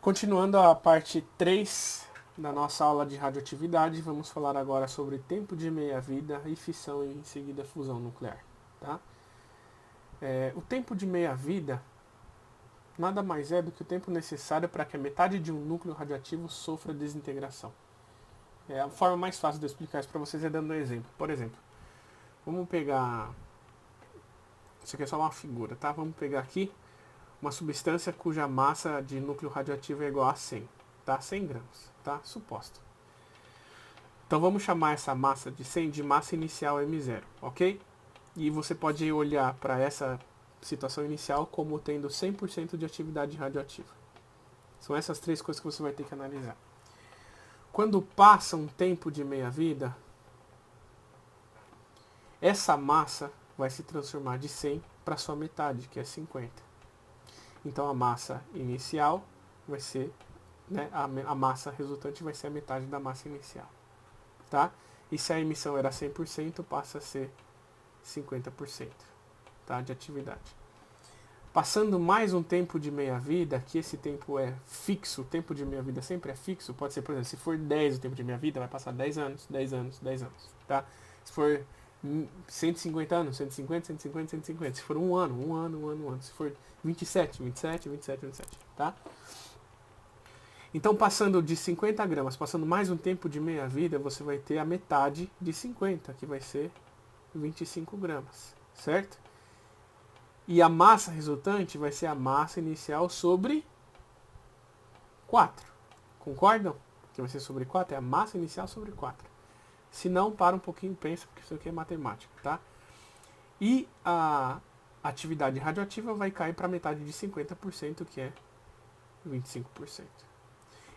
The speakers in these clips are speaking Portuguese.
Continuando a parte 3 da nossa aula de radioatividade, vamos falar agora sobre tempo de meia-vida e fissão e em seguida fusão nuclear. Tá? O tempo de meia-vida nada mais é do que o tempo necessário para que a metade de um núcleo radioativo sofra desintegração. A forma mais fácil de eu explicar isso para vocês é dando um exemplo. Por exemplo, vamos pegar... Isso aqui é só uma figura, tá? Vamos pegar aqui uma substância cuja massa de núcleo radioativo é igual a 100, tá? 100 gramas, tá? Suposto. Então vamos chamar essa massa de 100 de massa inicial M0, ok? E você pode olhar para essa situação inicial como tendo 100% de atividade radioativa. São essas três coisas que você vai ter que analisar. Quando passa um tempo de meia-vida, essa massa vai se transformar de 100 para sua metade, que é 50. Então a massa inicial vai ser, né, a massa resultante vai ser a metade da massa inicial. Tá? E se a emissão era 100%, passa a ser 50%, tá, de atividade. Passando mais um tempo de meia-vida, que esse tempo é fixo, o tempo de meia-vida sempre é fixo, pode ser, por exemplo, se for 10 o tempo de meia-vida, vai passar 10 anos, 10 anos, 10 anos. Tá? Se for 150 anos, 150, 150, 150. Se for um ano, um ano, um ano, um ano. Se for 27, 27, 27, 27. Tá? Então, passando de 50 gramas, passando mais um tempo de meia-vida, você vai ter a metade de 50, que vai ser 25 gramas, certo? E a massa resultante vai ser a massa inicial sobre 4. Concordam? Que vai ser sobre 4, é a massa inicial sobre 4. Se não, para um pouquinho e pensa, porque isso aqui é matemática, tá? E a atividade radioativa vai cair para metade de 50%, que é 25%.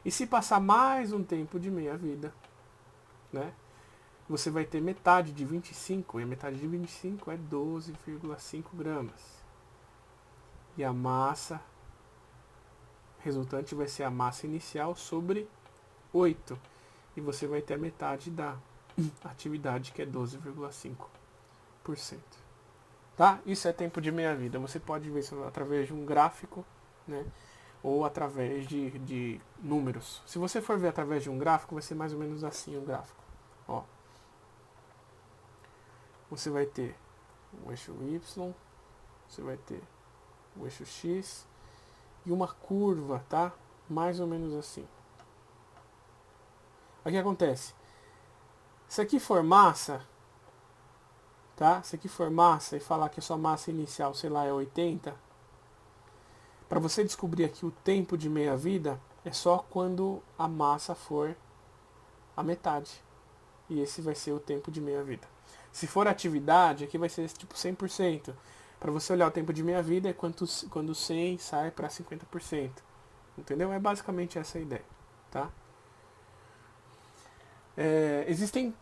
E se passar mais um tempo de meia-vida, né, você vai ter metade de 25, e a metade de 25 é 12,5 gramas. E a massa resultante vai ser a massa inicial sobre 8. E você vai ter a metade da atividade, que é 12,5%. Tá? Isso é tempo de meia-vida. Você pode ver isso através de um gráfico, né? Ou através de números. Se você for ver através de um gráfico, vai ser mais ou menos assim o gráfico. Ó. Você vai ter o eixo Y, você vai ter o eixo X e uma curva, tá? Mais ou menos assim. O que acontece? Se aqui for massa, tá? Se aqui for massa e falar que a sua massa inicial, sei lá, é 80, para você descobrir aqui o tempo de meia-vida, é só quando a massa for a metade. E esse vai ser o tempo de meia-vida. Se for atividade, aqui vai ser tipo 100%. Para você olhar o tempo de meia-vida é quando 100 sai para 50%. Entendeu? É basicamente essa a ideia. Tá? Existem...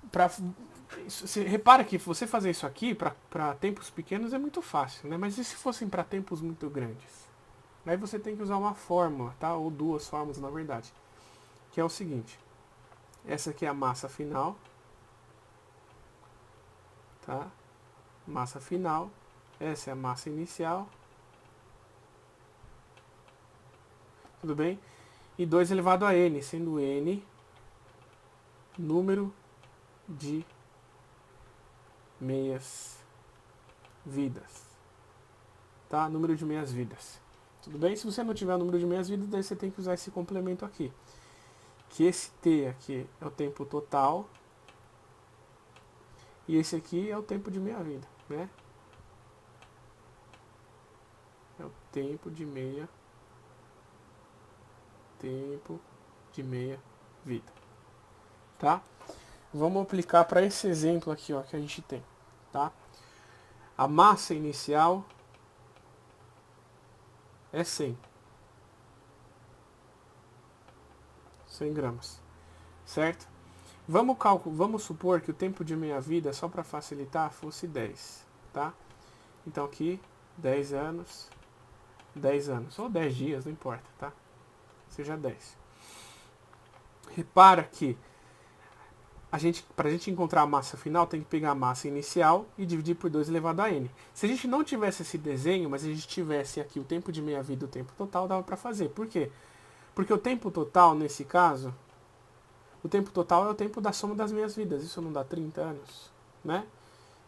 repara que você fazer isso aqui para tempos pequenos é muito fácil, né? Mas e se fossem para tempos muito grandes? Aí você tem que usar uma fórmula, tá? Ou duas fórmulas, na verdade. Que é o seguinte. Essa aqui é a massa final. Tá? Massa final. Essa é a massa inicial. Tudo bem? E 2 elevado a n, sendo n número de meias-vidas. Tá? Número de meias-vidas. Tudo bem? Se você não tiver o número de meias-vidas, daí você tem que usar esse complemento aqui. Que esse t aqui é o tempo total. E esse aqui é o tempo de meia-vida, né? É o tempo de meia-vida. Tá? Vamos aplicar para esse exemplo aqui, ó, que a gente tem, tá? A massa inicial é 100 gramas, certo? Vamos supor que o tempo de meia-vida, só para facilitar, fosse 10, tá? Então aqui, 10 anos, ou 10 dias, não importa, tá? Seja 10. Repara que para a gente encontrar a massa final, tem que pegar a massa inicial e dividir por 2 elevado a n. Se a gente não tivesse esse desenho, mas a gente tivesse aqui o tempo de meia-vida e o tempo total, dava para fazer. Por quê? Porque o tempo total, nesse caso, o tempo total é o tempo da soma das meias vidas. Isso não dá 30 anos, né?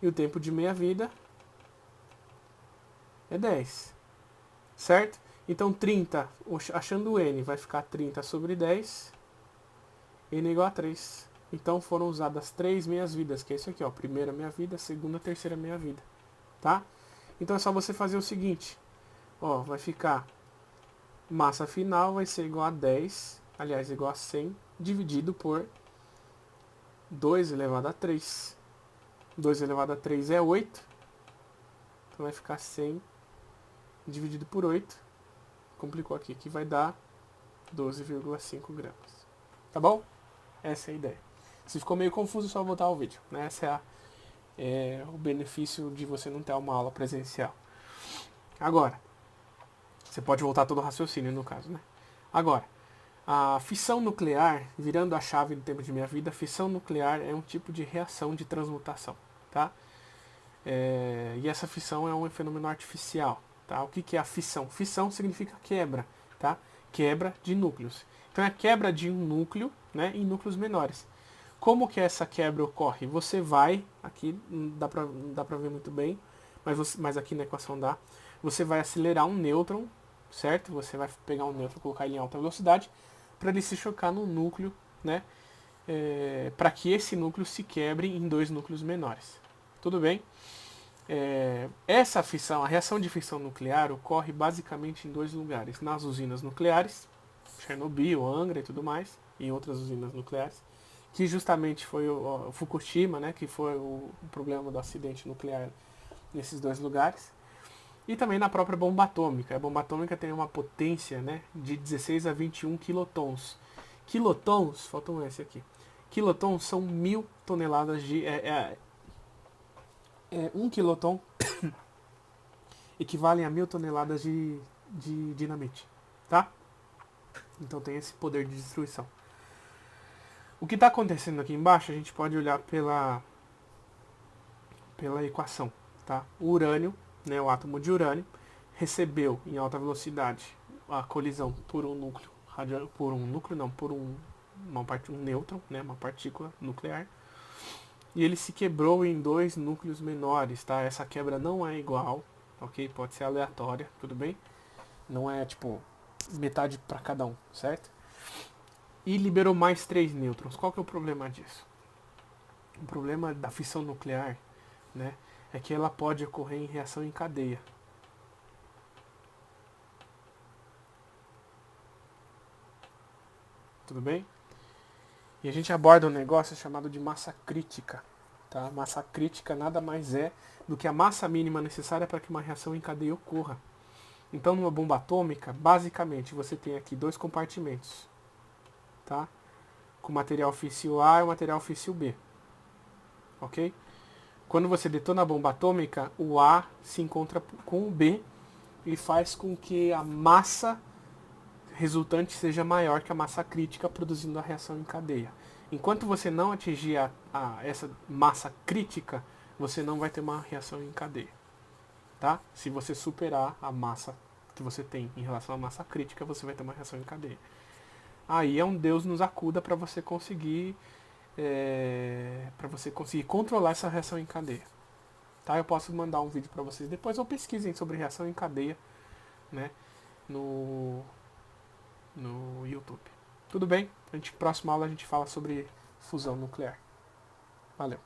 E o tempo de meia vida é 10, certo? Então 30, achando o n, vai ficar 30 sobre 10, n é igual a 3. Então foram usadas 3 meias vidas, que é isso aqui, ó, primeira meia vida, segunda, terceira meia vida, tá? Então é só você fazer o seguinte, ó, vai ficar massa final vai ser igual a 10, aliás, igual a 100, dividido por 2 elevado a 3. 2 elevado a 3 é 8, então vai ficar 100 dividido por 8, complicou aqui, que vai dar 12,5 gramas. Tá bom? Essa é a ideia. Se ficou meio confuso, é só voltar ao vídeo, né? Essa é o benefício de você não ter uma aula presencial. Agora, você pode voltar todo o raciocínio no caso, né? Agora, a fissão nuclear, virando a chave do tempo de minha vida, a fissão nuclear é um tipo de reação de transmutação, tá? E essa fissão é um fenômeno artificial, tá? O que é a fissão? Fissão significa quebra, tá? Quebra de núcleos. Então é a quebra de um núcleo, né, em núcleos menores. Como que essa quebra ocorre? Você vai, aqui não dá pra ver muito bem, mas aqui na equação dá, você vai acelerar um nêutron, certo? Você vai pegar um nêutron e colocar ele em alta velocidade para ele se chocar no núcleo, né? Para que esse núcleo se quebre em 2 núcleos menores. Tudo bem? Essa fissão, a reação de fissão nuclear ocorre basicamente em 2 lugares. Nas usinas nucleares, Chernobyl, Angra e tudo mais, e outras usinas nucleares, que justamente foi o Fukushima, né, que foi o problema do acidente nuclear nesses 2 lugares. E também na própria bomba atômica. A bomba atômica tem uma potência, né, de 16 a 21 quilotons. Quilotons, falta um S aqui. Quilotons são 1000 toneladas de... 1 quiloton equivale a 1000 toneladas de dinamite, tá? Então tem esse poder de destruição. O que está acontecendo aqui embaixo, a gente pode olhar pela equação, tá? O urânio, né, o átomo de urânio, recebeu em alta velocidade a colisão por um núcleo, um nêutron, né, uma partícula nuclear, e ele se quebrou em 2 núcleos menores, tá? Essa quebra não é igual, ok? Pode ser aleatória, tudo bem? Não é tipo metade para cada um, certo? E liberou mais 3 nêutrons. Qual que é o problema disso? O problema da fissão nuclear, né, é que ela pode ocorrer em reação em cadeia. Tudo bem? E a gente aborda um negócio chamado de massa crítica. Tá? Massa crítica nada mais é do que a massa mínima necessária para que uma reação em cadeia ocorra. Então, numa bomba atômica, basicamente, você tem aqui 2 compartimentos, tá? Com material físsil A e o material físsil B. Ok? Quando você detona a bomba atômica, o A se encontra com o B e faz com que a massa resultante seja maior que a massa crítica, produzindo a reação em cadeia. Enquanto você não atingir essa massa crítica, você não vai ter uma reação em cadeia. Tá? Se você superar a massa que você tem em relação à massa crítica, você vai ter uma reação em cadeia. Aí é um Deus nos acuda para você conseguir controlar essa reação em cadeia. Tá? Eu posso mandar um vídeo para vocês depois, ou pesquisem sobre reação em cadeia, né, no YouTube. Tudo bem? Próxima aula a gente fala sobre fusão nuclear. Valeu.